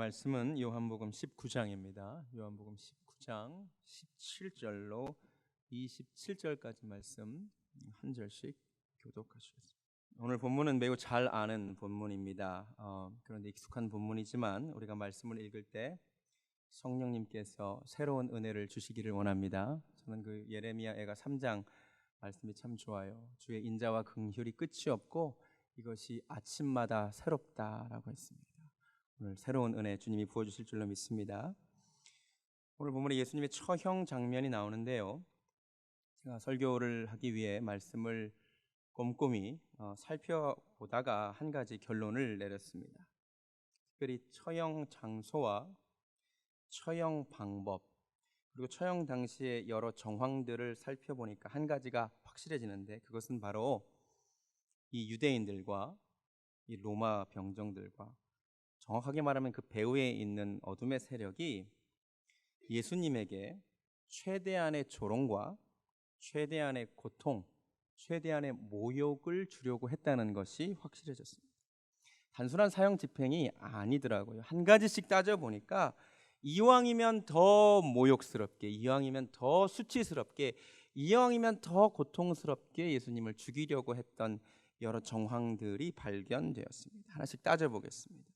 말씀은 요한복음 19장입니다. 요한복음 19장 17절로 27절까지 말씀 한 절씩 교독하시겠습니다. 오늘 본문은 매우 잘 아는 본문입니다. 그런데 익숙한 본문이지만 우리가 말씀을 읽을 때 성령님께서 새로운 은혜를 주시기를 원합니다. 저는 그 예레미야 애가 3장 말씀이 참 좋아요. 주의 인자와 긍휼이 끝이 없고 이것이 아침마다 새롭다라고 했습니다. 오늘 새로운 은혜 주님이 부어주실 줄로 믿습니다. 오늘 본문에 예수님의 처형 장면이 나오는데요. 제가 설교를 하기 위해 말씀을 꼼꼼히 살펴보다가 한 가지 결론을 내렸습니다. 특별히 처형 장소와 처형 방법 그리고 처형 당시의 여러 정황들을 살펴보니까 한 가지가 확실해지는데, 그것은 바로 이 유대인들과 이 로마 병정들과, 정확하게 말하면 그 배후에 있는 어둠의 세력이 예수님에게 최대한의 조롱과 최대한의 고통, 최대한의 모욕을 주려고 했다는 것이 확실해졌습니다. 단순한 사형 집행이 아니더라고요. 한 가지씩 따져보니까 이왕이면 더 모욕스럽게, 이왕이면 더 수치스럽게, 이왕이면 더 고통스럽게 예수님을 죽이려고 했던 여러 정황들이 발견되었습니다. 하나씩 따져보겠습니다.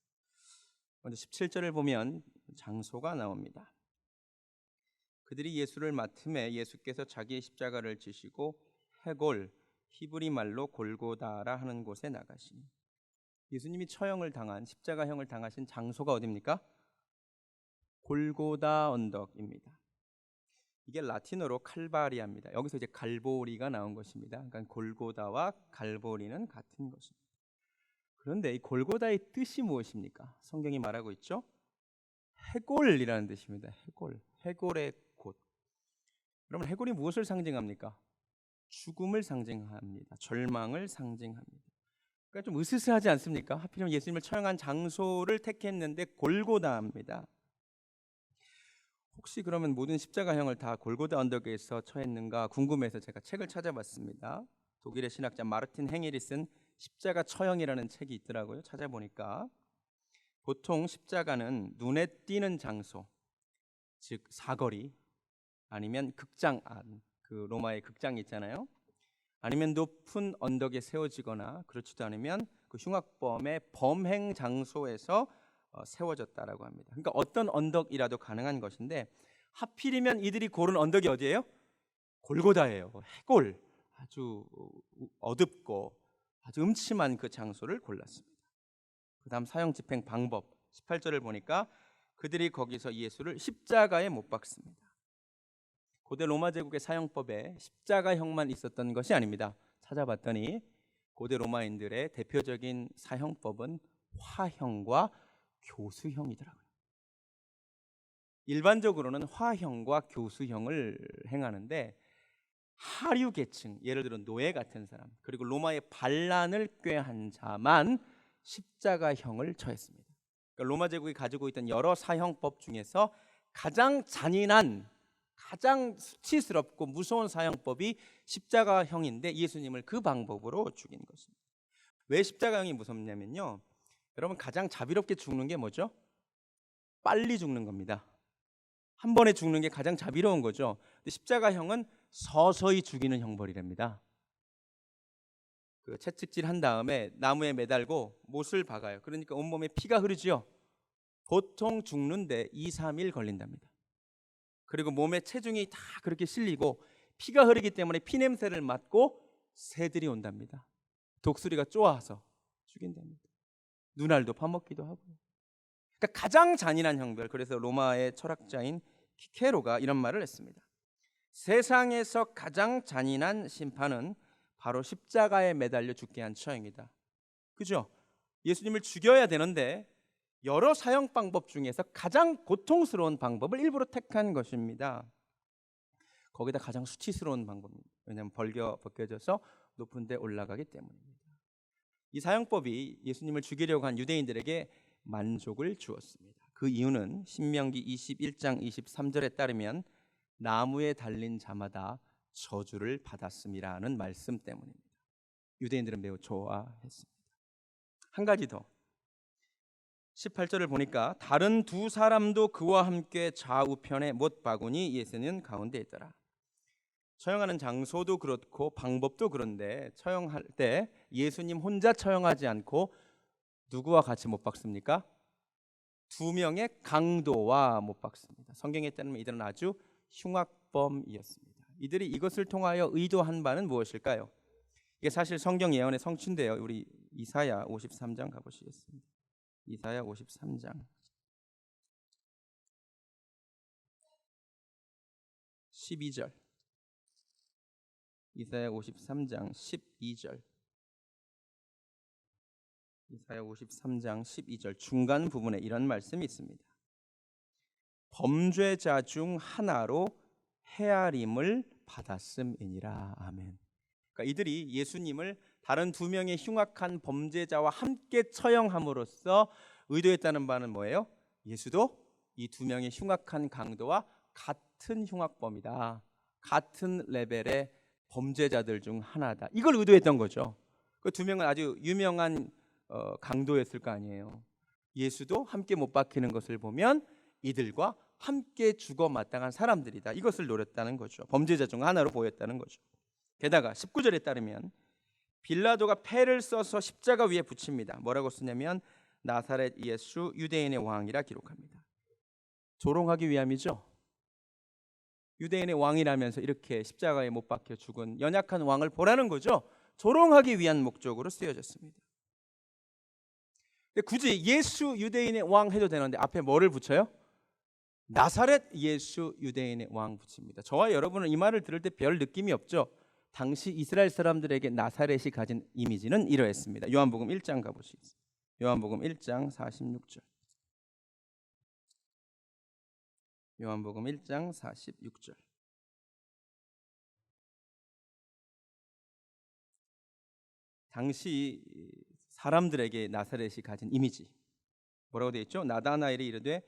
먼저 17절을 보면 장소가 나옵니다. 그들이 예수를 맡음에 예수께서 자기의 십자가를 지시고 해골, 히브리 말로 골고다라 하는 곳에 나가시니, 예수님이 처형을 당한, 십자가형을 당하신 장소가 어디입니까? 골고다 언덕입니다. 이게 라틴어로 칼바리아입니다. 여기서 이제 갈보리가 나온 것입니다. 그러니까 골고다와 갈보리는 같은 것입니다. 그런데 이 골고다의 뜻이 무엇입니까? 성경이 말하고 있죠. 해골이라는 뜻입니다. 해골, 해골의 곳. 여러분, 해골이 무엇을 상징합니까? 죽음을 상징합니다. 절망을 상징합니다. 그러니까 좀 으스스하지 않습니까? 하필이면 예수님을 처형한 장소를 택했는데 골고다입니다. 혹시 그러면 모든 십자가형을 다 골고다 언덕에서 처했는가 궁금해서 제가 책을 찾아봤습니다. 독일의 신학자 마르틴 행일이 쓴 십자가 처형이라는 책이 있더라고요. 찾아보니까 보통 십자가는 눈에 띄는 장소, 즉 사거리, 아니면 극장 안, 그 로마의 극장이 있잖아요. 아니면 높은 언덕에 세워지거나, 그렇지도 않으면 그 흉악범의 범행 장소에서 세워졌다라고 합니다. 그러니까 어떤 언덕이라도 가능한 것인데, 하필이면 이들이 고른 언덕이 어디예요? 골고다예요. 해골, 아주 어둡고 아주 음침한 그 장소를 골랐습니다. 그 다음 사형 집행 방법 18절을 보니까 그들이 거기서 예수를 십자가에 못 박습니다. 고대 로마 제국의 사형법에 십자가형만 있었던 것이 아닙니다. 찾아봤더니 고대 로마인들의 대표적인 사형법은 화형과 교수형이더라고요. 일반적으로는 화형과 교수형을 행하는데, 하류 계층, 예를 들어 노예 같은 사람, 그리고 로마의 반란을 꾀한 자만 십자가형을 처했습니다. 그러니까 로마 제국이 가지고 있던 여러 사형법 중에서 가장 잔인한, 가장 수치스럽고 무서운 사형법이 십자가형인데, 예수님을 그 방법으로 죽인 것입니다. 왜 십자가형이 무섭냐면요, 여러분, 가장 자비롭게 죽는 게 뭐죠? 빨리 죽는 겁니다. 한 번에 죽는 게 가장 자비로운 거죠. 근데 십자가형은 서서히 죽이는 형벌이랍니다. 그 채찍질 한 다음에 나무에 매달고 못을 박아요. 그러니까 온몸에 피가 흐르죠. 보통 죽는데 2, 3일 걸린답니다. 그리고 몸에 체중이 다 그렇게 실리고 피가 흐르기 때문에 피냄새를 맡고 새들이 온답니다. 독수리가 쪼아서 죽인답니다. 눈알도 파먹기도 하고요. 그러니까 가장 잔인한 형벌. 그래서 로마의 철학자인 키케로가 이런 말을 했습니다. 세상에서 가장 잔인한 심판은 바로 십자가에 매달려 죽게 한 처형이다. 그죠? 예수님을 죽여야 되는데 여러 사형 방법 중에서 가장 고통스러운 방법을 일부러 택한 것입니다. 거기다 가장 수치스러운 방법입니다. 왜냐하면 벗겨져서 높은 데 올라가기 때문입니다. 이 사형법이 예수님을 죽이려고 한 유대인들에게 만족을 주었습니다. 그 이유는 신명기 21장 23절에 따르면 나무에 달린 자마다 저주를 받았음이라는 말씀 때문입니다. 유대인들은 매우 좋아했습니다. 한 가지 더, 18절을 보니까 다른 두 사람도 그와 함께 좌우편에 못 박으니 예수는 가운데 있더라. 처형하는 장소도 그렇고 방법도 그런데 처형할 때 예수님 혼자 처형하지 않고 누구와 같이 못 박습니까? 두 명의 강도와 못 박습니다. 성경에 따르면 이들은 아주 흉악범이었습니다. 이들이 이것을 통하여 의도한 바는 무엇일까요? 이게 사실 성경 예언의 성취인데요. 우리 이사야 53장 가보시겠습니다. 이사야 53장 12절. 이사야 53장 12절. 이사야 53장 12절 중간 부분에 이런 말씀이 있습니다. 범죄자 중 하나로 헤아림을 받았음이니라. 아멘. 그러니까 이들이 예수님을 다른 두 명의 흉악한 범죄자와 함께 처형함으로써 의도했다는 바는 뭐예요? 예수도 이 두 명의 흉악한 강도와 같은 흉악범이다. 같은 레벨의 범죄자들 중 하나다. 이걸 의도했던 거죠. 그 두 명은 아주 유명한 강도였을 거 아니에요. 예수도 함께 못 박히는 것을 보면 이들과 함께 죽어 마땅한 사람들이다. 이것을 노렸다는 거죠. 범죄자 중 하나로 보였다는 거죠. 게다가 19절에 따르면 빌라도가 패를 써서 십자가 위에 붙입니다. 뭐라고 쓰냐면 나사렛 예수 유대인의 왕이라 기록합니다. 조롱하기 위함이죠. 유대인의 왕이라면서 이렇게 십자가에 못 박혀 죽은 연약한 왕을 보라는 거죠. 조롱하기 위한 목적으로 쓰여졌습니다. 근데 굳이 예수 유대인의 왕 해도 되는데 앞에 뭐를 붙여요? 나사렛 예수 유대인의 왕 붙입니다. 저와 여러분은 이 말을 들을 때 별 느낌이 없죠. 당시 이스라엘 사람들에게 나사렛이 가진 이미지는 이러했습니다. 요한복음 1장 가보시겠습니다. 요한복음 1장 46절. 요한복음 1장 46절. 당시 사람들에게 나사렛이 가진 이미지 뭐라고 되어 있죠? 나다나엘이 이르되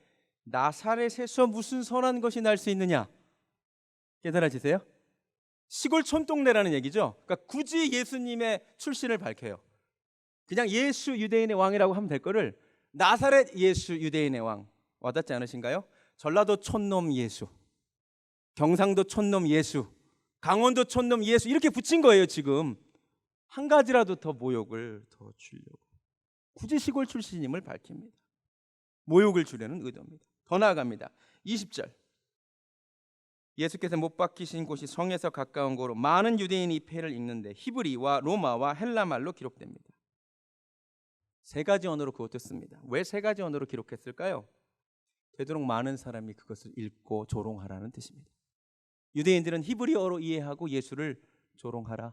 나사렛에서 무슨 선한 것이 날 수 있느냐? 깨달아지세요? 시골 촌동네라는 얘기죠. 그러니까 굳이 예수님의 출신을 밝혀요. 그냥 예수 유대인의 왕이라고 하면 될 거를 나사렛 예수 유대인의 왕. 와닿지 않으신가요? 전라도 촌놈 예수, 경상도 촌놈 예수, 강원도 촌놈 예수 이렇게 붙인 거예요. 지금 한 가지라도 더 모욕을 더 주려고 굳이 시골 출신임을 밝힙니다. 모욕을 주려는 의도입니다. 더 나아갑니다. 20절. 예수께서 못 박히신 곳이 성에서 가까운 곳으로 많은 유대인이 이 패를 읽는데 히브리와 로마와 헬라말로 기록됩니다. 세 가지 언어로 그것도 씁니다. 왜 세 가지 언어로 기록했을까요? 되도록 많은 사람이 그것을 읽고 조롱하라는 뜻입니다. 유대인들은 히브리어로 이해하고 예수를 조롱하라.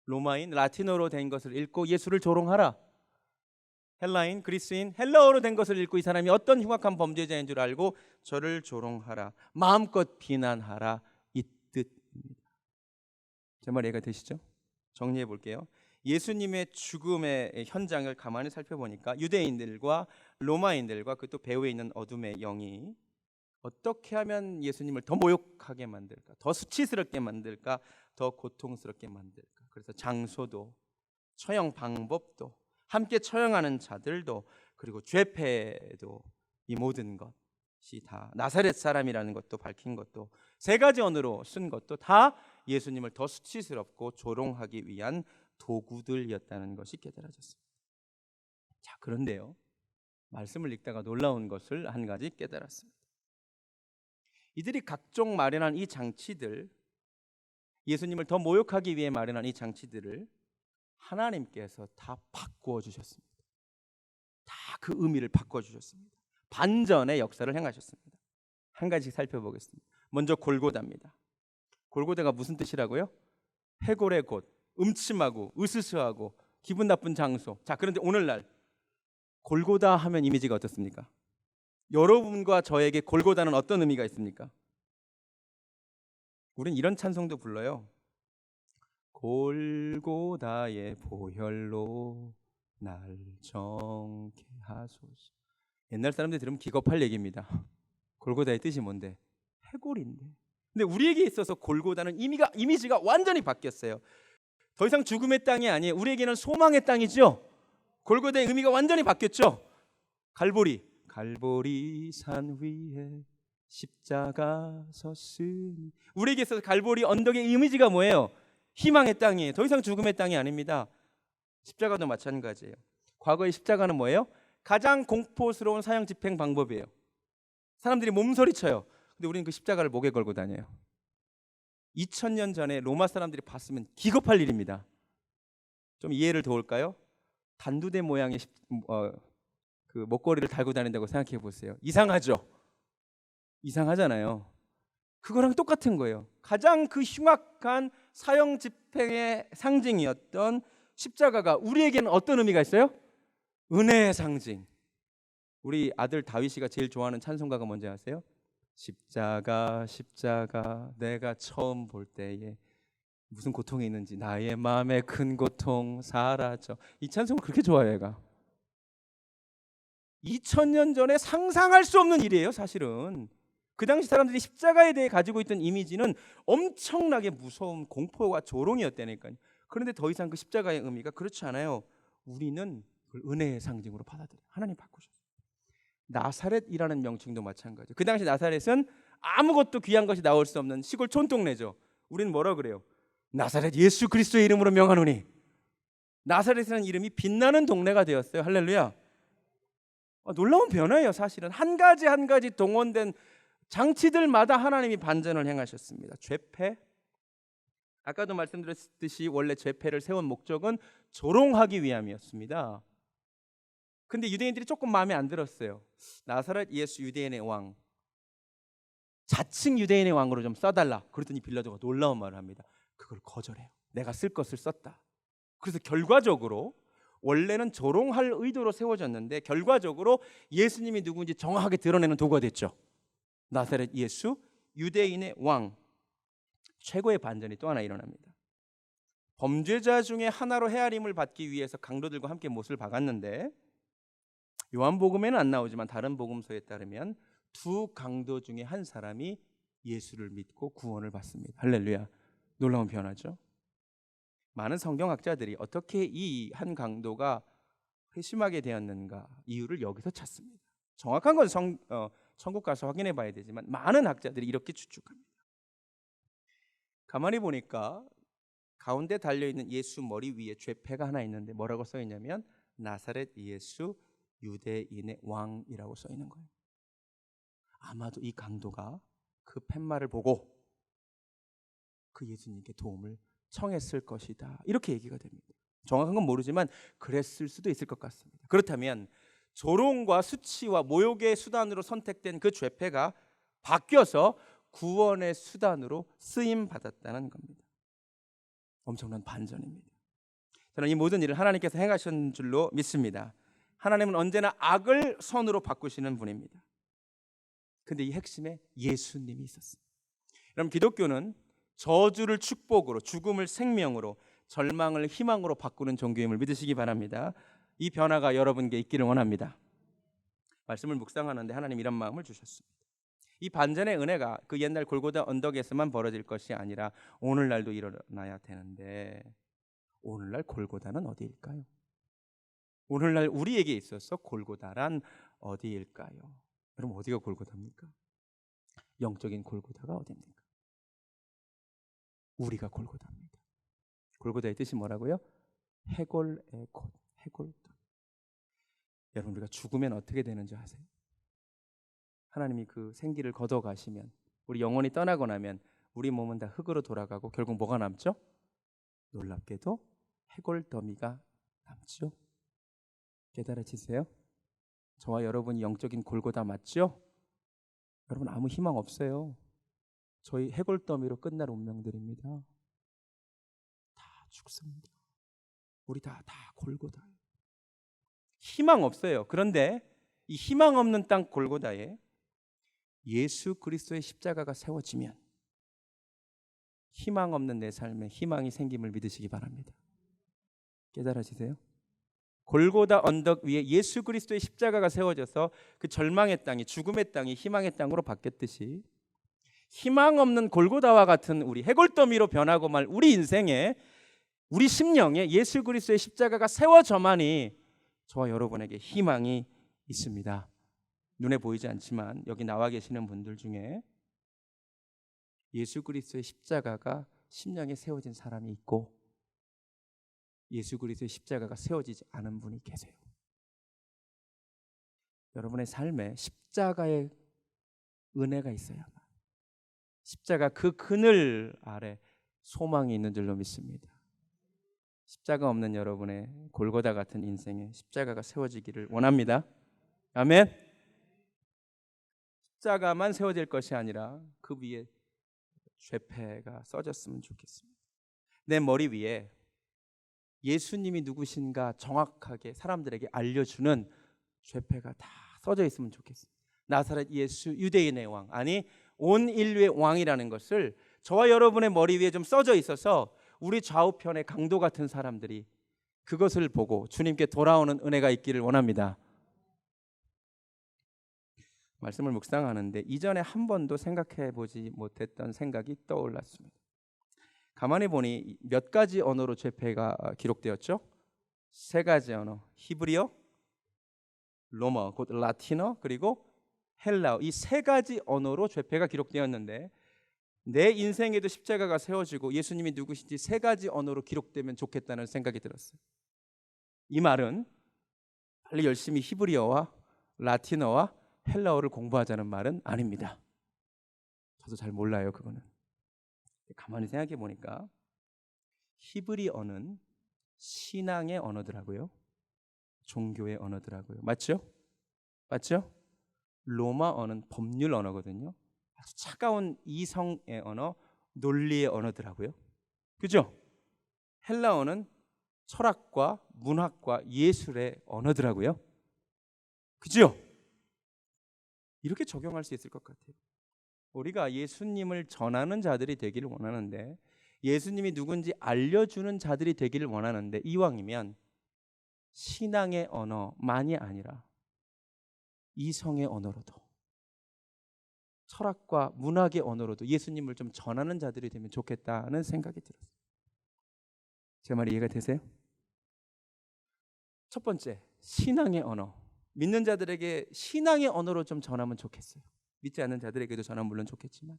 로마인 라틴어로 된 것을 읽고 예수를 조롱하라. 헬라인 그리스인 헬라어로 된 것을 읽고 이 사람이 어떤 흉악한 범죄자인 줄 알고 저를 조롱하라. 마음껏 비난하라. 이 뜻입니다. 제 말 이해가 되시죠? 정리해 볼게요. 예수님의 죽음의 현장을 가만히 살펴보니까 유대인들과 로마인들과 그 또 배후에 있는 어둠의 영이 어떻게 하면 예수님을 더 모욕하게 만들까, 더 수치스럽게 만들까, 더 고통스럽게 만들까. 그래서 장소도 처형 방법도 함께 처형하는 자들도 그리고 죄패도 이 모든 것이 다 나사렛 사람이라는 것도 밝힌 것도 세 가지 언어로 쓴 것도 다 예수님을 더 수치스럽고 조롱하기 위한 도구들이었다는 것이 깨달아졌습니다. 자, 그런데요. 말씀을 읽다가 놀라운 것을 한 가지 깨달았습니다. 이들이 각종 마련한 이 장치들, 예수님을 더 모욕하기 위해 마련한 이 장치들을 하나님께서 다 바꾸어 주셨습니다. 다 그 의미를 바꿔 주셨습니다. 반전의 역사를 행하셨습니다. 한 가지 살펴보겠습니다. 먼저 골고다입니다. 골고다가 무슨 뜻이라고요? 해골의 곳, 음침하고 으스스하고 기분 나쁜 장소. 자, 그런데 오늘날 골고다 하면 이미지가 어떻습니까? 여러분과 저에게 골고다는 어떤 의미가 있습니까? 우린 이런 찬송도 불러요. 골고다의 보혈로 날 정케 하소서. 옛날 사람들이 들으면 기겁할 얘기입니다. 골고다의 뜻이 뭔데? 해골인데. 근데 우리에게 있어서 골고다는 이미지가 완전히 바뀌었어요. 더 이상 죽음의 땅이 아니에요. 우리에게는 소망의 땅이죠. 골고다의 의미가 완전히 바뀌었죠. 갈보리 산 위에 십자가 섰으니. 우리에게 있어서 갈보리 언덕의 이미지가 뭐예요? 희망의 땅이에요. 더 이상 죽음의 땅이 아닙니다. 십자가도 마찬가지예요. 과거의 십자가는 뭐예요? 가장 공포스러운 사형 집행 방법이에요. 사람들이 몸서리쳐요. 근데 우리는 그 십자가를 목에 걸고 다녀요. 2000년 전에 로마 사람들이 봤으면 기겁할 일입니다. 좀 이해를 도울까요? 단두대 모양의 그 목걸이를 달고 다닌다고 생각해 보세요. 이상하죠? 이상하잖아요. 그거랑 똑같은 거예요. 가장 그 흉악한 사형 집행의 상징이었던 십자가가 우리에게는 어떤 의미가 있어요? 은혜의 상징. 우리 아들 다윗이가 제일 좋아하는 찬송가가 뭔지 아세요? 십자가 십자가 내가 처음 볼 때에 무슨 고통이 있는지 나의 마음에 큰 고통 사라져. 이 찬송을 그렇게 좋아해요. 얘가 2000년 전에 상상할 수 없는 일이에요. 사실은 그 당시 사람들이 십자가에 대해 가지고 있던 이미지는 엄청나게 무서운 공포와 조롱이었다니까요. 그런데 더 이상 그 십자가의 의미가 그렇지 않아요. 우리는 그걸 은혜의 상징으로 받아들여요. 하나님 바꾸셨어요. 나사렛이라는 명칭도 마찬가지예요. 그 당시 나사렛은 아무것도 귀한 것이 나올 수 없는 시골 촌동네죠. 우리는 뭐라 그래요? 나사렛 예수 그리스도의 이름으로 명하노니. 나사렛이라는 이름이 빛나는 동네가 되었어요. 할렐루야. 놀라운 변화예요. 사실은 한 가지 한 가지 동원된 장치들마다 하나님이 반전을 행하셨습니다. 죄패, 아까도 말씀드렸듯이 원래 죄패를 세운 목적은 조롱하기 위함이었습니다. 근데 유대인들이 조금 마음에 안 들었어요. 나사렛 예수 유대인의 왕, 자칭 유대인의 왕으로 좀 써달라. 그랬더니 빌라도가 놀라운 말을 합니다. 그걸 거절해요. 내가 쓸 것을 썼다. 그래서 결과적으로 원래는 조롱할 의도로 세워졌는데 결과적으로 예수님이 누구인지 정확하게 드러내는 도구가 됐죠. 나사렛 예수 유대인의 왕. 최고의 반전이 또 하나 일어납니다. 범죄자 중에 하나로 헤아림을 받기 위해서 강도들과 함께 못을 박았는데 요한복음에는 안 나오지만 다른 복음서에 따르면 두 강도 중에 한 사람이 예수를 믿고 구원을 받습니다. 할렐루야. 놀라운 변화죠. 많은 성경학자들이 어떻게 이 한 강도가 회심하게 되었는가 이유를 여기서 찾습니다. 정확한 건 천국 가서 확인해 봐야 되지만 많은 학자들이 이렇게 추측합니다. 가만히 보니까 가운데 달려있는 예수 머리 위에 죄패가 하나 있는데 뭐라고 써 있냐면 나사렛 예수 유대인의 왕이라고 써 있는 거예요. 아마도 이 강도가 그 팻말을 보고 그 예수님께 도움을 청했을 것이다. 이렇게 얘기가 됩니다. 정확한 건 모르지만 그랬을 수도 있을 것 같습니다. 그렇다면 조롱과 수치와 모욕의 수단으로 선택된 그 죄패가 바뀌어서 구원의 수단으로 쓰임 받았다는 겁니다. 엄청난 반전입니다. 저는 이 모든 일을 하나님께서 행하신 줄로 믿습니다. 하나님은 언제나 악을 선으로 바꾸시는 분입니다. 근데 이 핵심에 예수님이 있었습니다. 여러분, 기독교는 저주를 축복으로, 죽음을 생명으로, 절망을 희망으로 바꾸는 종교임을 믿으시기 바랍니다. 이 변화가 여러분께 있기를 원합니다. 말씀을 묵상하는데 하나님 이런 마음을 주셨습니다. 이 반전의 은혜가 그 옛날 골고다 언덕에서만 벌어질 것이 아니라 오늘날도 일어나야 되는데 오늘날 골고다는 어디일까요? 오늘날 우리에게 있어서 골고다란 어디일까요? 여러분, 어디가 골고다입니까? 영적인 골고다가 어디입니까? 우리가 골고다입니다. 골고다의 뜻이 뭐라고요? 해골의 곳, 해골도. 여러분, 우리가 죽으면 어떻게 되는지 아세요? 하나님이 그 생기를 걷어가시면, 우리 영혼이 떠나고 나면 우리 몸은 다 흙으로 돌아가고 결국 뭐가 남죠? 놀랍게도 해골더미가 남죠. 깨달아지세요? 저와 여러분이 영적인 골고다 맞죠? 여러분, 아무 희망 없어요. 저희 해골더미로 끝날 운명들입니다. 다 죽습니다. 우리 다 골고다예요. 희망 없어요. 그런데 이 희망 없는 땅 골고다에 예수 그리스도의 십자가가 세워지면 희망 없는 내 삶에 희망이 생김을 믿으시기 바랍니다. 깨달아지세요? 골고다 언덕 위에 예수 그리스도의 십자가가 세워져서 그 절망의 땅이, 죽음의 땅이 희망의 땅으로 바뀌었듯이 희망 없는 골고다와 같은 우리 해골더미로 변하고 말 우리 인생에, 우리 심령에 예수 그리스도의 십자가가 세워져만이 저와 여러분에게 희망이 있습니다. 눈에 보이지 않지만 여기 나와 계시는 분들 중에 예수 그리스도의 십자가가 심령에 세워진 사람이 있고 예수 그리스도의 십자가가 세워지지 않은 분이 계세요. 여러분의 삶에 십자가의 은혜가 있어야만, 십자가 그 그늘 아래 소망이 있는 줄로 믿습니다. 십자가 없는 여러분의 골고다 같은 인생에 십자가가 세워지기를 원합니다. 아멘. 십자가만 세워질 것이 아니라 그 위에 죄패가 써졌으면 좋겠습니다. 내 머리 위에 예수님이 누구신가 정확하게 사람들에게 알려주는 죄패가 다 써져 있으면 좋겠습니다. 나사렛 예수 유대인의 왕, 아니 온 인류의 왕이라는 것을 저와 여러분의 머리 위에 좀 써져 있어서 우리 좌우편의 강도 같은 사람들이 그것을 보고 주님께 돌아오는 은혜가 있기를 원합니다. 말씀을 묵상하는데 이전에 한 번도 생각해 보지 못했던 생각이 떠올랐습니다. 가만히 보니 몇 가지 언어로 죄패가 기록되었죠? 세 가지 언어, 히브리어, 로마, 곧 라틴어, 그리고 헬라어, 이 세 가지 언어로 죄패가 기록되었는데 내 인생에도 십자가가 세워지고 예수님이 누구신지 세 가지 언어로 기록되면 좋겠다는 생각이 들었어요. 이 말은 빨리 열심히 히브리어와 라틴어와 헬라어를 공부하자는 말은 아닙니다. 저도 잘 몰라요, 그거는. 가만히 생각해 보니까 히브리어는 신앙의 언어더라고요. 종교의 언어더라고요. 맞죠? 맞죠? 로마어는 법률 언어거든요. 아주 차가운 이성의 언어, 논리의 언어더라고요. 그죠? 헬라어는 철학과 문학과 예술의 언어더라고요. 그죠? 이렇게 적용할 수 있을 것 같아요. 우리가 예수님을 전하는 자들이 되기를 원하는데, 예수님이 누군지 알려주는 자들이 되기를 원하는데, 이왕이면 신앙의 언어만이 아니라 이성의 언어로도, 철학과 문학의 언어로도 예수님을 좀 전하는 자들이 되면 좋겠다는 생각이 들었어요. 제 말이 이해가 되세요? 첫 번째, 신앙의 언어. 믿는 자들에게 신앙의 언어로 좀 전하면 좋겠어요. 믿지 않는 자들에게도 전하면 물론 좋겠지만,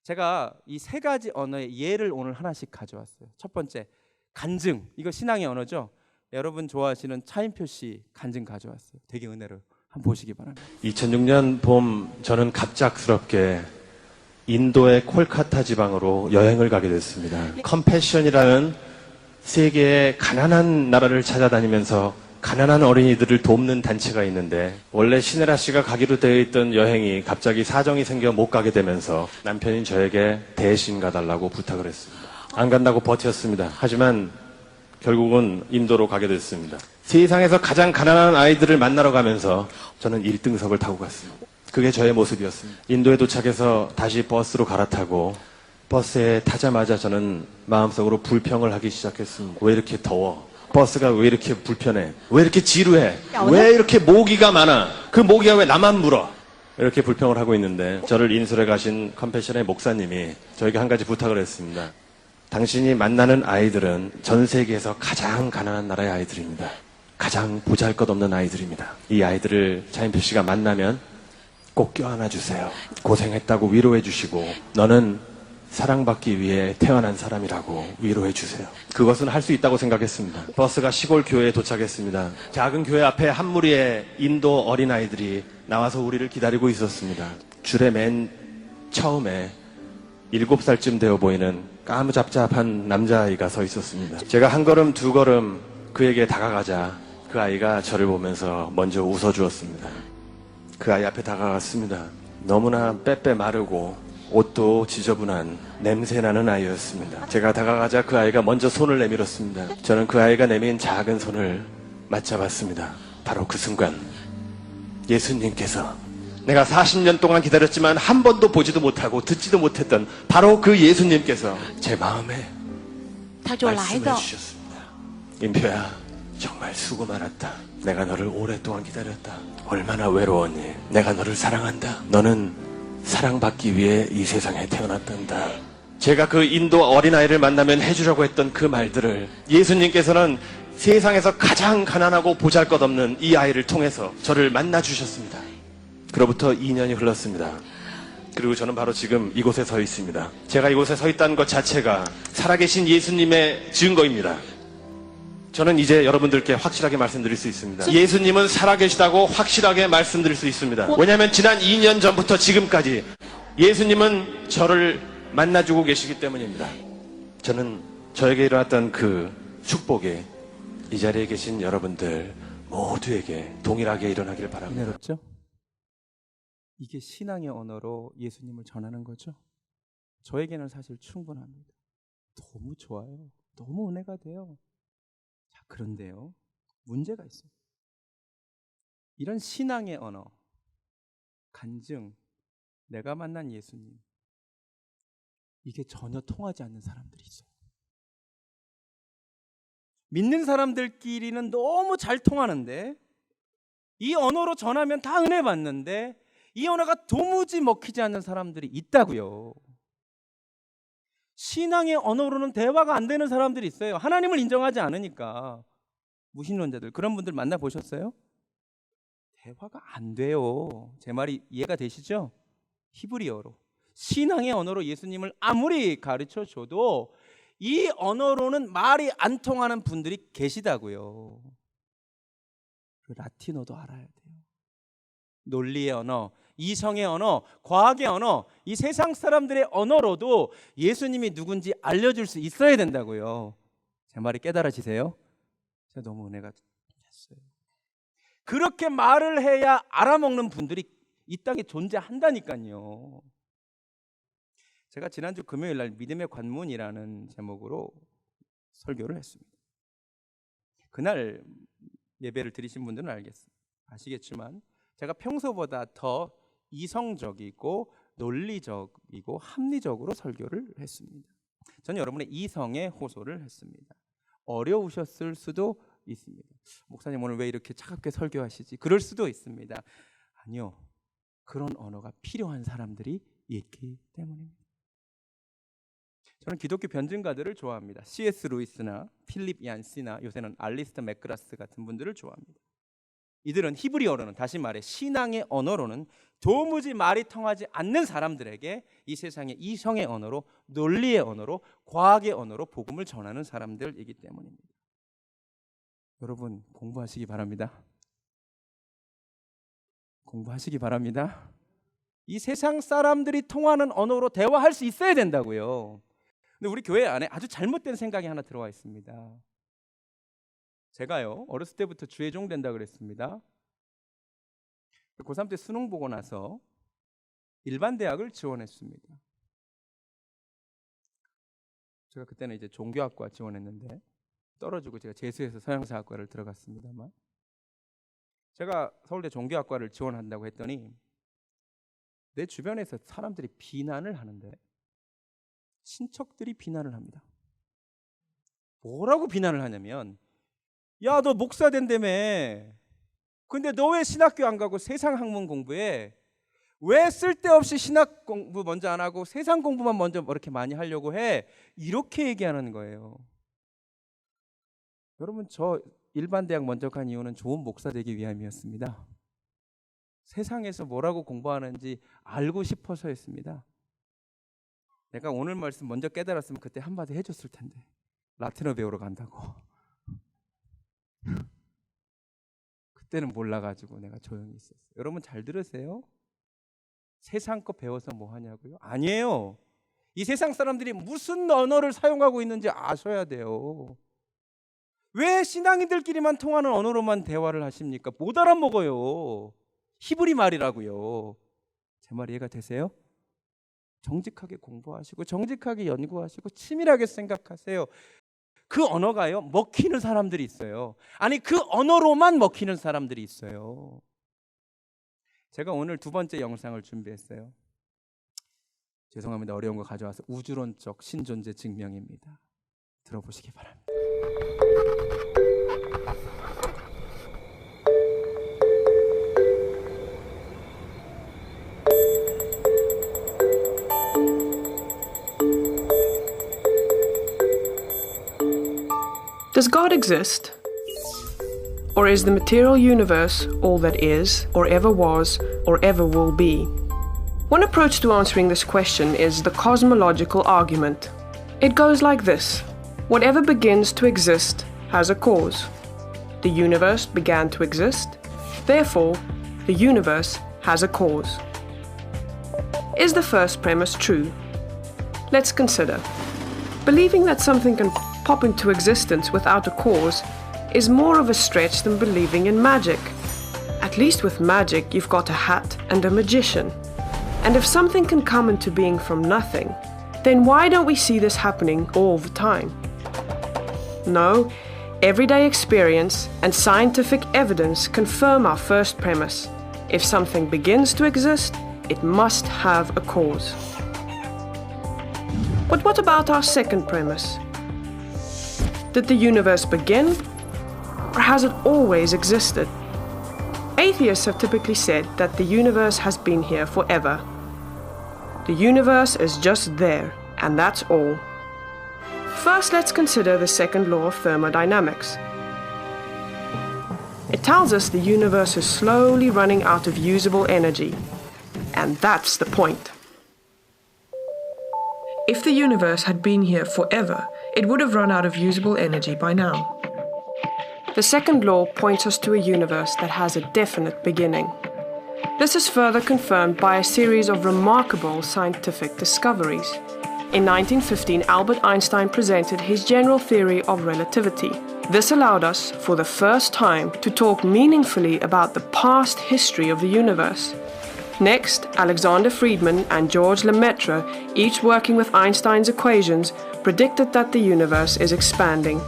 제가 이 세 가지 언어의 예를 오늘 하나씩 가져왔어요. 첫 번째, 간증. 이거 신앙의 언어죠. 여러분 좋아하시는 차인표 씨 간증 가져왔어요. 되게 은혜로 한번 보시기 바랍니다. 2006년 봄 저는 갑작스럽게 인도의 콜카타 지방으로 여행을 가게 됐습니다. 컴패션이라는 세계의 가난한 나라를 찾아다니면서 가난한 어린이들을 돕는 단체가 있는데, 원래 신혜라 씨가 가기로 되어 있던 여행이 갑자기 사정이 생겨 못 가게 되면서 남편인 저에게 대신 가달라고 부탁을 했습니다. 안 간다고 버텼습니다. 하지만 결국은 인도로 가게 됐습니다. 세상에서 가장 가난한 아이들을 만나러 가면서 저는 1등석을 타고 갔습니다. 그게 저의 모습이었습니다. 인도에 도착해서 다시 버스로 갈아타고 버스에 타자마자 저는 마음속으로 불평을 하기 시작했습니다. 왜 이렇게 더워? 버스가 왜 이렇게 불편해? 왜 이렇게 지루해? 왜 이렇게 모기가 많아? 그 모기가 왜 나만 물어? 이렇게 불평을 하고 있는데, 저를 인솔해 가신 컴패션의 목사님이 저에게 한 가지 부탁을 했습니다. 당신이 만나는 아이들은 전 세계에서 가장 가난한 나라의 아이들입니다. 가장 보잘것없는 아이들입니다. 이 아이들을 차인표 씨가 만나면 꼭 껴안아 주세요. 고생했다고 위로해 주시고, 너는 사랑받기 위해 태어난 사람이라고 위로해 주세요. 그것은 할 수 있다고 생각했습니다. 버스가 시골 교회에 도착했습니다. 작은 교회 앞에 한 무리의 인도 어린아이들이 나와서 우리를 기다리고 있었습니다. 줄의 맨 처음에 7살쯤 되어 보이는 까무잡잡한 남자아이가 서 있었습니다. 제가 한 걸음 두 걸음 그에게 다가가자 그 아이가 저를 보면서 먼저 웃어주었습니다. 그 아이 앞에 다가갔습니다. 너무나 빼빼 마르고 옷도 지저분한 냄새나는 아이였습니다. 제가 다가가자 그 아이가 먼저 손을 내밀었습니다. 저는 그 아이가 내민 작은 손을 맞잡았습니다. 바로 그 순간 예수님께서, 내가 40년 동안 기다렸지만 한 번도 보지도 못하고 듣지도 못했던 바로 그 예수님께서 제 마음에 말씀해 주셨습니다. 임표야, 정말 수고 많았다. 내가 너를 오랫동안 기다렸다. 얼마나 외로웠니? 내가 너를 사랑한다. 너는 사랑받기 위해 이 세상에 태어났단다. 제가 그 인도 어린아이를 만나면 해주려고 했던 그 말들을 예수님께서는 세상에서 가장 가난하고 보잘것없는 이 아이를 통해서 저를 만나 주셨습니다. 그로부터 2년이 흘렀습니다. 그리고 저는 바로 지금 이곳에 서 있습니다. 제가 이곳에 서 있다는 것 자체가 살아계신 예수님의 증거입니다. 저는 이제 여러분들께 확실하게 말씀드릴 수 있습니다. 예수님은 살아계시다고 확실하게 말씀드릴 수 있습니다. 왜냐하면 지난 2년 전부터 지금까지 예수님은 저를 만나주고 계시기 때문입니다. 저는 저에게 일어났던 그 축복이 이 자리에 계신 여러분들 모두에게 동일하게 일어나길 바랍니다. 은혜롭죠? 이게 신앙의 언어로 예수님을 전하는 거죠. 저에게는 사실 충분합니다. 너무 좋아요. 너무 은혜가 돼요. 자, 그런데요, 문제가 있어요. 이런 신앙의 언어, 간증, 내가 만난 예수님, 이게 전혀 통하지 않는 사람들이 있어요. 믿는 사람들끼리는 너무 잘 통하는데, 이 언어로 전하면 다 은혜 받는데, 이 언어가 도무지 먹히지 않는 사람들이 있다고요. 신앙의 언어로는 대화가 안 되는 사람들이 있어요. 하나님을 인정하지 않으니까. 무신론자들, 그런 분들 만나보셨어요? 대화가 안 돼요. 제 말이 이해가 되시죠? 히브리어로, 신앙의 언어로 예수님을 아무리 가르쳐줘도 이 언어로는 말이 안 통하는 분들이 계시다고요. 라틴어도 알아야 돼요. 논리의 언어, 이성의 언어, 과학의 언어, 이 세상 사람들의 언어로도 예수님이 누군지 알려줄 수 있어야 된다고요. 제 말이 깨달아지세요? 제가 너무 은혜가 됐어요. 그렇게 말을 해야 알아먹는 분들이 이 땅에 존재한다니까요. 제가 지난주 금요일 날 믿음의 관문이라는 제목으로 설교를 했습니다. 그날 예배를 드리신 분들은 아시겠지만 제가 평소보다 더 이성적이고 논리적이고 합리적으로 설교를 했습니다. 저는 여러분의 이성에 호소를 했습니다. 어려우셨을 수도 있습니다. 목사님 오늘 왜 이렇게 차갑게 설교하시지? 그럴 수도 있습니다. 아니요, 그런 언어가 필요한 사람들이 있기 때문입니다. 저는 기독교 변증가들을 좋아합니다. C.S. 루이스나 필립 얀시나 요새는 알리스터 맥그라스 같은 분들을 좋아합니다. 이들은 히브리어로는, 다시 말해 신앙의 언어로는 도무지 말이 통하지 않는 사람들에게 이 세상의 이성의 언어로, 논리의 언어로, 과학의 언어로 복음을 전하는 사람들이기 때문입니다. 여러분 공부하시기 바랍니다. 공부하시기 바랍니다. 이 세상 사람들이 통하는 언어로 대화할 수 있어야 된다고요. 근데 우리 교회 안에 아주 잘못된 생각이 하나 들어와 있습니다. 제가요, 어렸을 때부터 주의종 된다 그랬습니다. 고3 때 수능 보고 나서 일반 대학을 지원했습니다. 제가 그때는 이제 종교학과 지원했는데 떨어지고 제가 재수해서 서양사학과를 들어갔습니다만, 제가 서울대 종교학과를 지원한다고 했더니 내 주변에서 사람들이 비난을 하는데, 친척들이 비난을 합니다. 뭐라고 비난을 하냐면, 야, 너 목사 된다며. 근데 너 왜 신학교 안 가고 세상 학문 공부해? 왜 쓸데없이 신학 공부 먼저 안 하고 세상 공부만 먼저 이렇게 많이 하려고 해? 이렇게 얘기하는 거예요. 여러분, 저 일반 대학 먼저 간 이유는 좋은 목사 되기 위함이었습니다. 세상에서 뭐라고 공부하는지 알고 싶어서였습니다. 내가 오늘 말씀 먼저 깨달았으면 그때 한마디 해줬을 텐데. 라틴어 배우러 간다고. 그때는 몰라가지고 내가 조용히 있었어요. 여러분 잘 들으세요. 세상 거 배워서 뭐 하냐고요? 아니에요. 이 세상 사람들이 무슨 언어를 사용하고 있는지 아셔야 돼요. 왜 신앙인들끼리만 통하는 언어로만 대화를 하십니까? 못 알아먹어요. 히브리 말이라고요. 제 말 이해가 되세요? 정직하게 공부하시고 정직하게 연구하시고 치밀하게 생각하세요. 그 언어가요, 먹히는 사람들이 있어요. 아니, 그 언어로만 먹히는 사람들이 있어요. 제가 오늘 두 번째 영상을 준비했어요. 죄송합니다. 어려운 거 가져와서 우주론적 신존재 증명입니다. 들어보시기 바랍니다. Does God exist? Or is the material universe all that is, or ever was, or ever will be? One approach to answering this question is the cosmological argument. It goes like this. Whatever begins to exist has a cause. The universe began to exist, therefore, the universe has a cause. Is the first premise true? Let's consider. Believing that something can pop into existence without a cause is more of a stretch than believing in magic. At least with magic, you've got a hat and a magician. And if something can come into being from nothing, then why don't we see this happening all the time? No, everyday experience and scientific evidence confirm our first premise. If something begins to exist, it must have a cause. But what about our second premise? Did the universe begin? Or has it always existed? Atheists have typically said that the universe has been here forever. The universe is just there, and that's all. First, let's consider the second law of thermodynamics. It tells us the universe is slowly running out of usable energy. And that's the point. If the universe had been here forever, it would have run out of usable energy by now. The second law points us to a universe that has a definite beginning. This is further confirmed by a series of remarkable scientific discoveries. In 1915, Albert Einstein presented his general theory of relativity. This allowed us, for the first time, to talk meaningfully about the past history of the universe. Next, Alexander Friedmann and George Lemaitre, each working with Einstein's equations, predicted that the universe is expanding.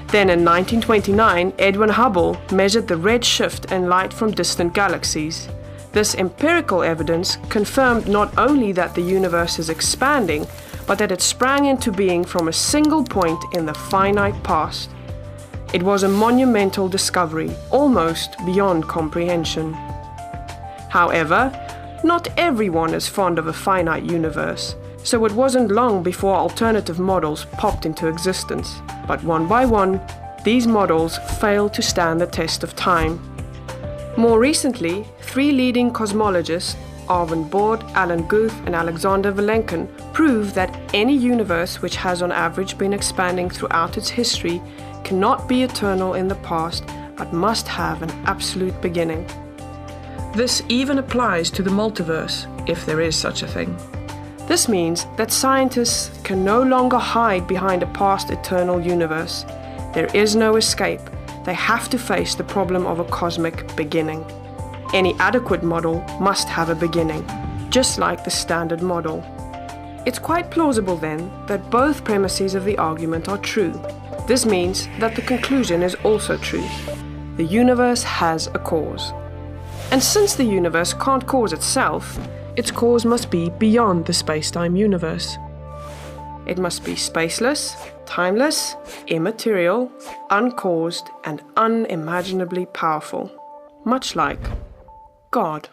Then in 1929, Edwin Hubble measured the red shift in light from distant galaxies. This empirical evidence confirmed not only that the universe is expanding, but that it sprang into being from a single point in the finite past. It was a monumental discovery, almost beyond comprehension. However, not everyone is fond of a finite universe, so it wasn't long before alternative models popped into existence. But one by one, these models failed to stand the test of time. More recently, 3 leading cosmologists, Arvin Bord, Alan Guth, and Alexander Vilenkin, prove that any universe which has on average been expanding throughout its history cannot be eternal in the past, but must have an absolute beginning. This even applies to the multiverse, if there is such a thing. This means that scientists can no longer hide behind a past eternal universe. There is no escape. They have to face the problem of a cosmic beginning. Any adequate model must have a beginning, just like the standard model. It's quite plausible then that both premises of the argument are true. This means that the conclusion is also true. The universe has a cause. And since the universe can't cause itself, its cause must be beyond the space-time universe. It must be spaceless, timeless, immaterial, uncaused, and unimaginably powerful, much like God.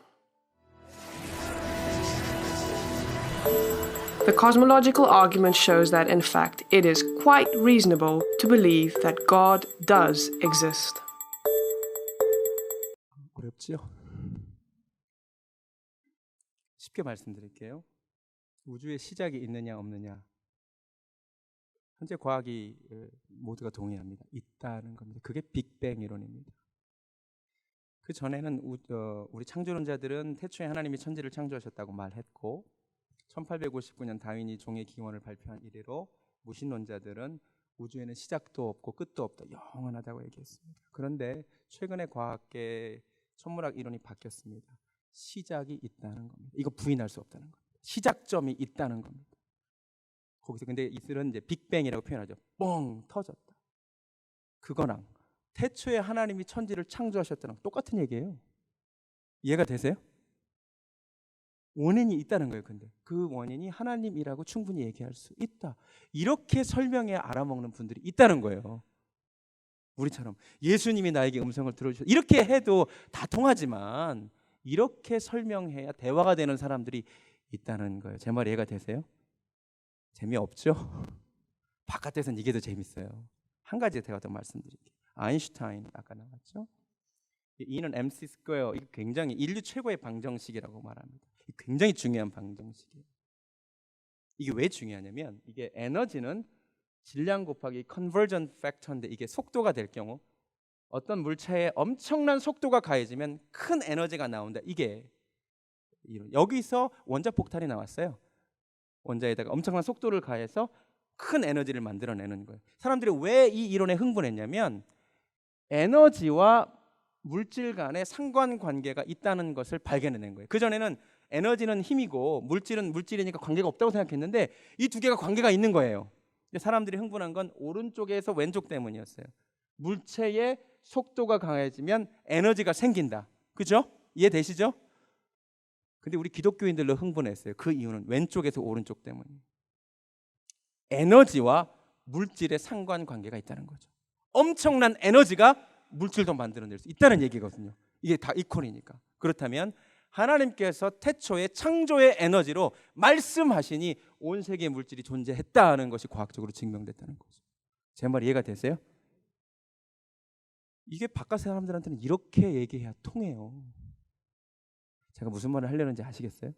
The cosmological argument shows that, in fact, it is quite reasonable to believe that God does exist. 어렵지요? 쉽게 말씀드릴게요. 우주의 시작이 있느냐 없느냐. 현재 과학이 모두가 동의합니다. 있다는 겁니다. 그게 빅뱅 이론입니다. 그 전에는 우리 창조론자들은 태초에 하나님이 천지를 창조하셨다고 말했고 1859년 다윈이 종의 기원을 발표한 이래로 무신론자들은 우주에는 시작도 없고 끝도 없다. 영원하다고 얘기했습니다. 그런데 최근에 과학계 천문학 이론이 바뀌었습니다. 시작이 있다는 겁니다. 이거 부인할 수 없다는 겁니다. 시작점이 있다는 겁니다. 거기서 근데 이들은 이제 빅뱅이라고 표현하죠. 뻥 터졌다. 그거랑 태초에 하나님이 천지를 창조하셨다는 똑같은 얘기예요. 이해가 되세요? 원인이 있다는 거예요. 근데 그 원인이 하나님이라고 충분히 얘기할 수 있다. 이렇게 설명해 알아먹는 분들이 있다는 거예요. 우리처럼 예수님이 나에게 음성을 들어주셨다. 이렇게 해도 다 통하지만 이렇게 설명해야 대화가 되는 사람들이 있다는 거예요. 제 말 이해가 되세요? 재미없죠? 바깥에서는 이게 더 재밌어요. 한 가지 제가 더 말씀드릴게요. 아인슈타인 아까 나왔죠. E는 mc 스퀘어, 이거 굉장히 인류 최고의 방정식이라고 말합니다. 굉장히 중요한 방정식이에요. 이게 왜 중요하냐면 이게 에너지는 질량 곱하기 컨버전 팩터인데 이게 속도가 될 경우 어떤 물체에 엄청난 속도가 가해지면 큰 에너지가 나온다. 이게 여기서 원자폭탄이 나왔어요. 원자에다가 엄청난 속도를 가해서 큰 에너지를 만들어내는 거예요. 사람들이 왜 이 이론에 흥분했냐면 에너지와 물질 간의 상관관계가 있다는 것을 발견해낸 거예요. 그전에는 에너지는 힘이고 물질은 물질이니까 관계가 없다고 생각했는데 이 두 개가 관계가 있는 거예요. 근데 사람들이 흥분한 건 오른쪽에서 왼쪽 때문이었어요. 물체의 속도가 강해지면 에너지가 생긴다. 그죠? 이해되시죠? 근데 우리 기독교인들로 흥분했어요. 그 이유는 왼쪽에서 오른쪽 때문이에요. 에너지와 물질의 상관관계가 있다는 거죠. 엄청난 에너지가 물질도 만들어낼 수 있다는 얘기거든요. 이게 다 이퀄이니까. 그렇다면 하나님께서 태초에 창조의 에너지로 말씀하시니 온 세계의 물질이 존재했다는 것이 과학적으로 증명됐다는 거죠. 제 말 이해가 되세요? 이게 바깥 사람들한테는 이렇게 얘기해야 통해요. 제가 무슨 말을 하려는지 아시겠어요?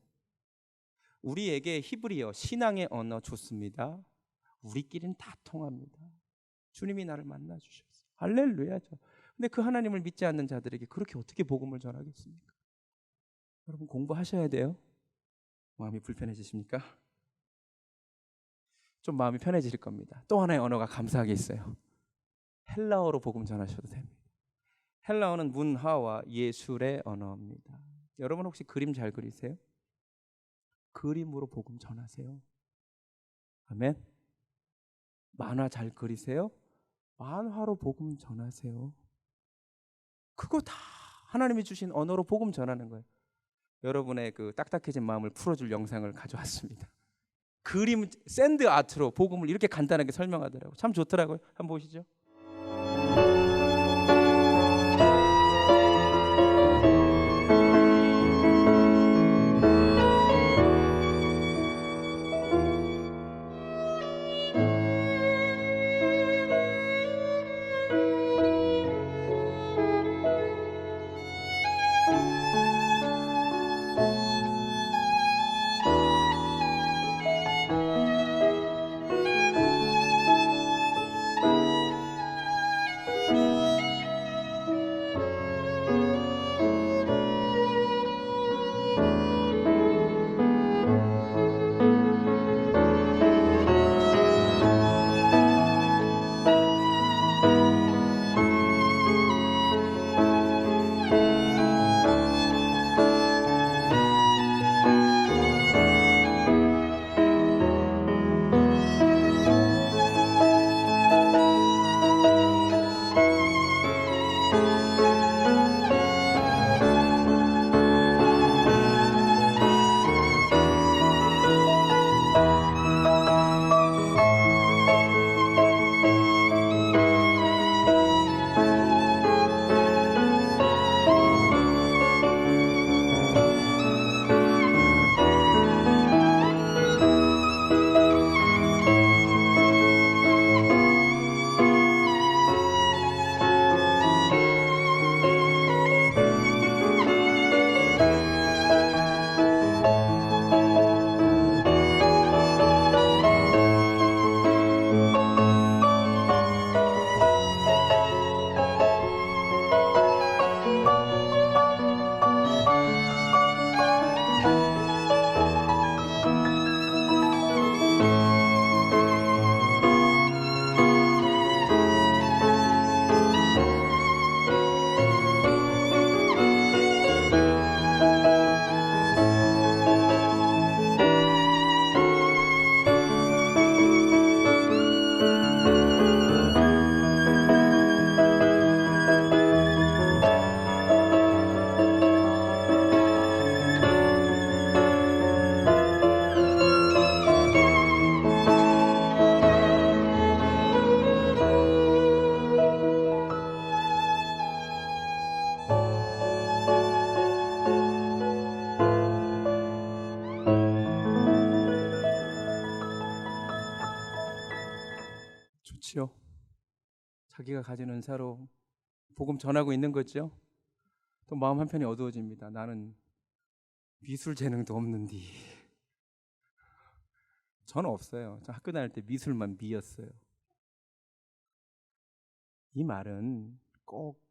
우리에게 히브리어, 신앙의 언어 좋습니다. 우리끼리는 다 통합니다. 주님이 나를 만나 주셨어요. 할렐루야죠. 근데 그 하나님을 믿지 않는 자들에게 그렇게 어떻게 복음을 전하겠습니까? 여러분 공부하셔야 돼요. 마음이 불편해지십니까? 좀 마음이 편해질 겁니다. 또 하나의 언어가 감사하게 있어요. 헬라어로 복음 전하셔도 됩니다. 헬라어는 문화와 예술의 언어입니다. 여러분 혹시 그림 잘 그리세요? 그림으로 복음 전하세요. 아멘. 만화 잘 그리세요? 만화로 복음 전하세요. 그거 다 하나님이 주신 언어로 복음 전하는 거예요. 여러분의 그 딱딱해진 마음을 풀어줄 영상을 가져왔습니다. 그림 샌드 아트로 복음을 이렇게 간단하게 설명하더라고요. 참 좋더라고요. 한번 보시죠. 자기가 가진 은사로 복음 전하고 있는 거죠. 또 마음 한편이 어두워집니다. 나는 미술 재능도 없는데. 저는 없어요. 저 학교 다닐 때 미술만 미였어요. 이 말은 꼭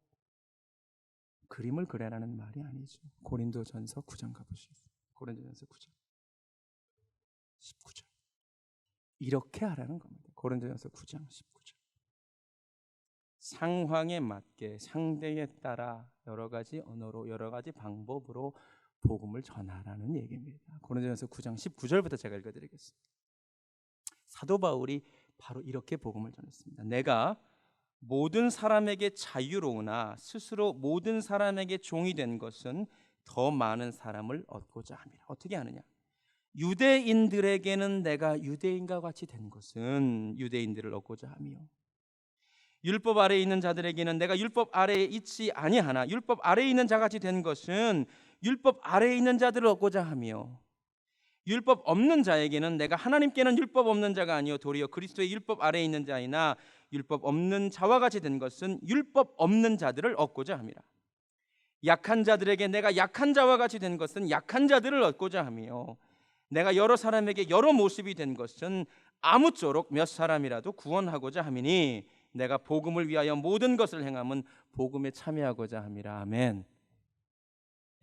그림을 그려라는 말이 아니죠. 고린도전서 9장 가보시죠. 고린도전서 9장 19절 이렇게 하라는 겁니다. 고린도전서 9장 19절 상황에 맞게 상대에 따라 여러 가지 언어로 여러 가지 방법으로 복음을 전하라는 얘기입니다. 고린도전서 9장 19절부터 제가 읽어드리겠습니다. 사도 바울이 바로 이렇게 복음을 전했습니다. 내가 모든 사람에게 자유로우나 스스로 모든 사람에게 종이 된 것은 더 많은 사람을 얻고자 함이라. 어떻게 하느냐? 유대인들에게는 내가 유대인과 같이 된 것은 유대인들을 얻고자 함이요, 율법 아래에 있는 자들에게는 내가 율법 아래에 있지 아니하나 율법 아래에 있는 자같이 된 것은 율법 아래에 있는 자들을 얻고자 하며, 율법 없는 자에게는 내가 하나님께는 율법 없는 자가 아니요 도리어 그리스도의 율법 아래에 있는 자이나 율법 없는 자와 같이 된 것은 율법 없는 자들을 얻고자 함이라. 약한 자들에게 내가 약한 자와 같이 된 것은 약한 자들을 얻고자 하며, 내가 여러 사람에게 여러 모습이 된 것은 아무쪼록 몇 사람이라도 구원하고자 함이니 내가 복음을 위하여 모든 것을 행함은 복음에 참여하고자 함이라. 아멘.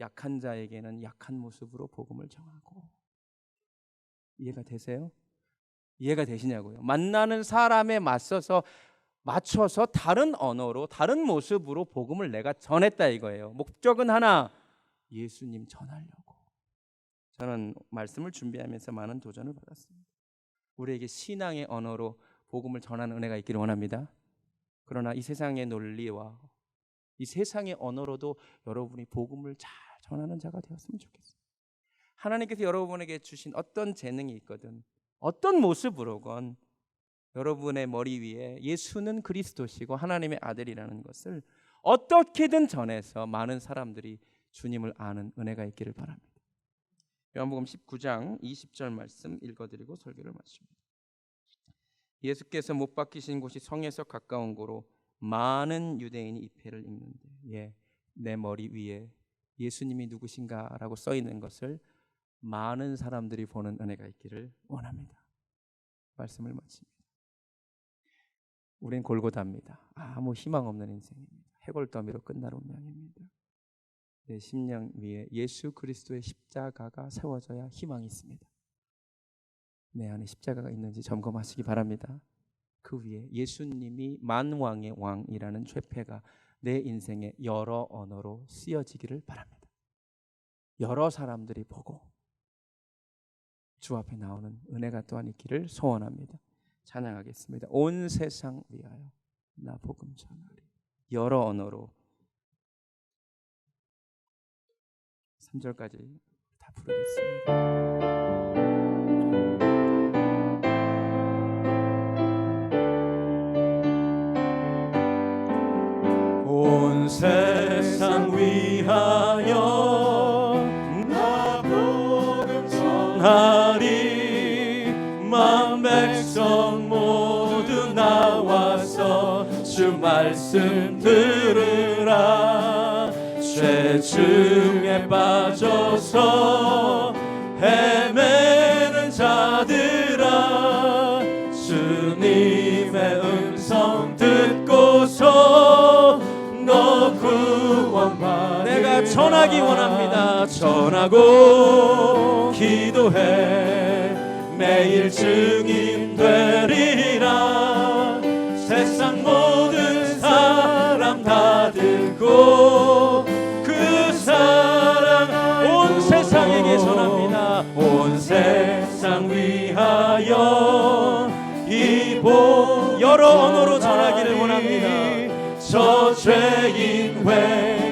약한 자에게는 약한 모습으로 복음을 정하고. 이해가 되세요? 이해가 되시냐고요? 만나는 사람에 맞춰서 다른 언어로 다른 모습으로 복음을 내가 전했다 이거예요. 목적은 하나, 예수님 전하려고. 저는 말씀을 준비하면서 많은 도전을 받았습니다. 우리에게 신앙의 언어로 복음을 전하는 은혜가 있기를 원합니다. 그러나 이 세상의 논리와 이 세상의 언어로도 여러분이 복음을 잘 전하는 자가 되었으면 좋겠어요. 하나님께서 여러분에게 주신 어떤 재능이 있거든 어떤 모습으로건 여러분의 머리 위에 예수는 그리스도시고 하나님의 아들이라는 것을 어떻게든 전해서 많은 사람들이 주님을 아는 은혜가 있기를 바랍니다. 요한복음 19장 20절 말씀 읽어드리고 설교를 마칩니다. 예수께서 못 박히신 곳이 성에서 가까운 고로 많은 유대인이 이 패를 읽는데, 내 머리 위에 예수님이 누구신가라고 써 있는 것을 많은 사람들이 보는 은혜가 있기를 원합니다. 말씀을 마칩니다. 우린 골고다입니다. 아무 희망 없는 인생입니다. 해골더미로 끝날 운명입니다. 내 심령 위에 예수 그리스도의 십자가가 세워져야 희망이 있습니다. 내 안에 십자가가 있는지 점검하시기 바랍니다. 그 위에 예수님이 만왕의 왕이라는 죄패가 내 인생에 여러 언어로 쓰여지기를 바랍니다. 여러 사람들이 보고 주 앞에 나오는 은혜가 또한 있기를 소원합니다. 찬양하겠습니다. 온 세상 위하여 나 복음 전하리. 여러 언어로 3절까지 다 부르겠습니다. 온 세상 위하여 나 복음 전하리. 만 백성 모두 나와서 주 말씀 들으라. 죄 중에 빠져서 헤매는 자들아, 주님의 음성 듣고서 너 구원받으라. 내가 전하기 원합니다. 전하고 기도해 매일 증인 되리라. 세상 모든 사람 다 듣고 그 사랑 온 세상에게 전합니다. 온 세상 위하여 이 복 여러 언어로 전하기를 원합니다. 저 죄인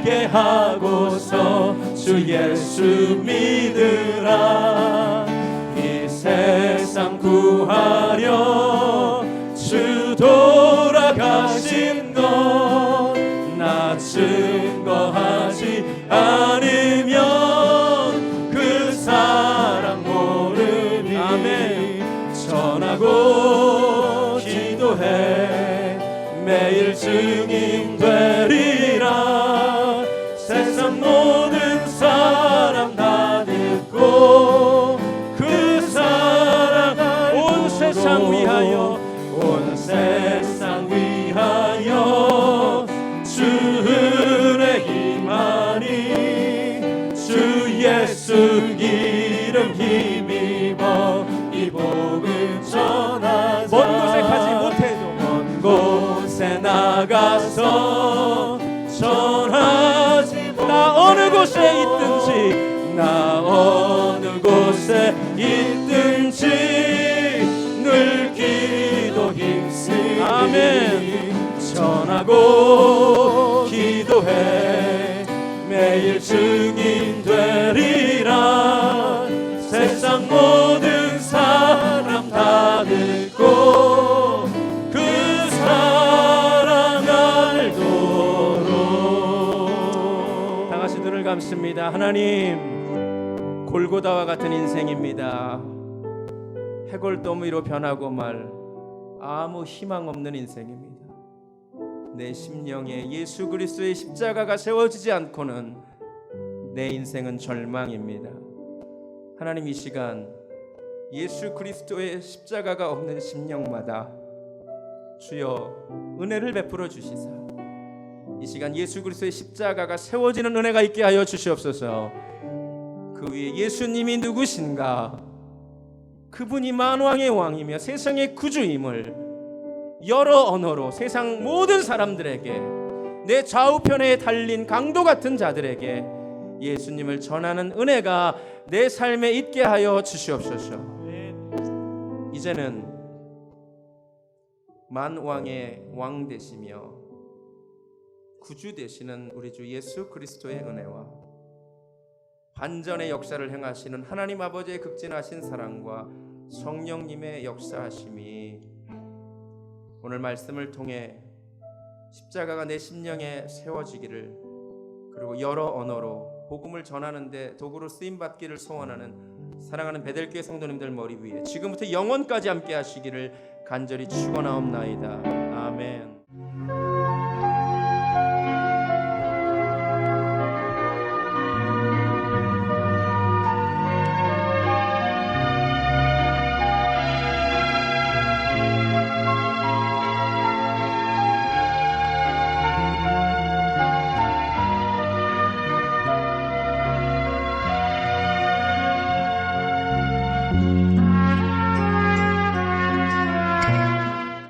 회개하고서 주 예수 믿으라. 이 세상 구하려 주 돌아가신 것 나 증거하지 않으면 그 사랑 모르니. 아멘. 전하고 기도해 매일 매일 증인 되리라. 세상 모든 사람 다 듣고 그 사랑을 온 세상 위하여 온 세상 위하여 주 은혜 임하니 주 예수 이름 힘입어 이 복음 전하자. 먼 곳에 가지 못해도 먼 곳에 나가서 전하지. 나 어느 곳에 있든지 나 어느 곳에 있든지 늘 기도 힘쓰리. 아멘. 전하고 기도해 매일 증인 되리라. 세상 모든 사람 다 듣고 그 사랑 알도록. 다 같이 눈을 감습니다. 하나님, 골고다와 같은 인생입니다. 해골더미로 변하고 말 아무 희망 없는 인생입니다. 내 심령에 예수 그리스도의 십자가가 세워지지 않고는 내 인생은 절망입니다. 하나님, 이 시간 예수 그리스도의 십자가가 없는 심령마다 주여 은혜를 베풀어 주시사 이 시간 예수 그리스도의 십자가가 세워지는 은혜가 있게 하여 주시옵소서. 그 위에 예수님이 누구신가? 그분이 만왕의 왕이며 세상의 구주임을 여러 언어로 세상 모든 사람들에게, 내 좌우편에 달린 강도 같은 자들에게 예수님을 전하는 은혜가 내 삶에 있게 하여 주시옵소서. 이제는 만왕의 왕 되시며 구주 되시는 우리 주 예수 그리스도의 은혜와 반전의 역사를 행하시는 하나님 아버지의 극진하신 사랑과 성령님의 역사하심이 오늘 말씀을 통해 십자가가 내 심령에 세워지기를, 그리고 여러 언어로 복음을 전하는데 도구로 쓰임받기를 소원하는 사랑하는 베델교회 성도님들 머리 위에 지금부터 영원까지 함께 하시기를 간절히 축원하옵나이다. 아멘.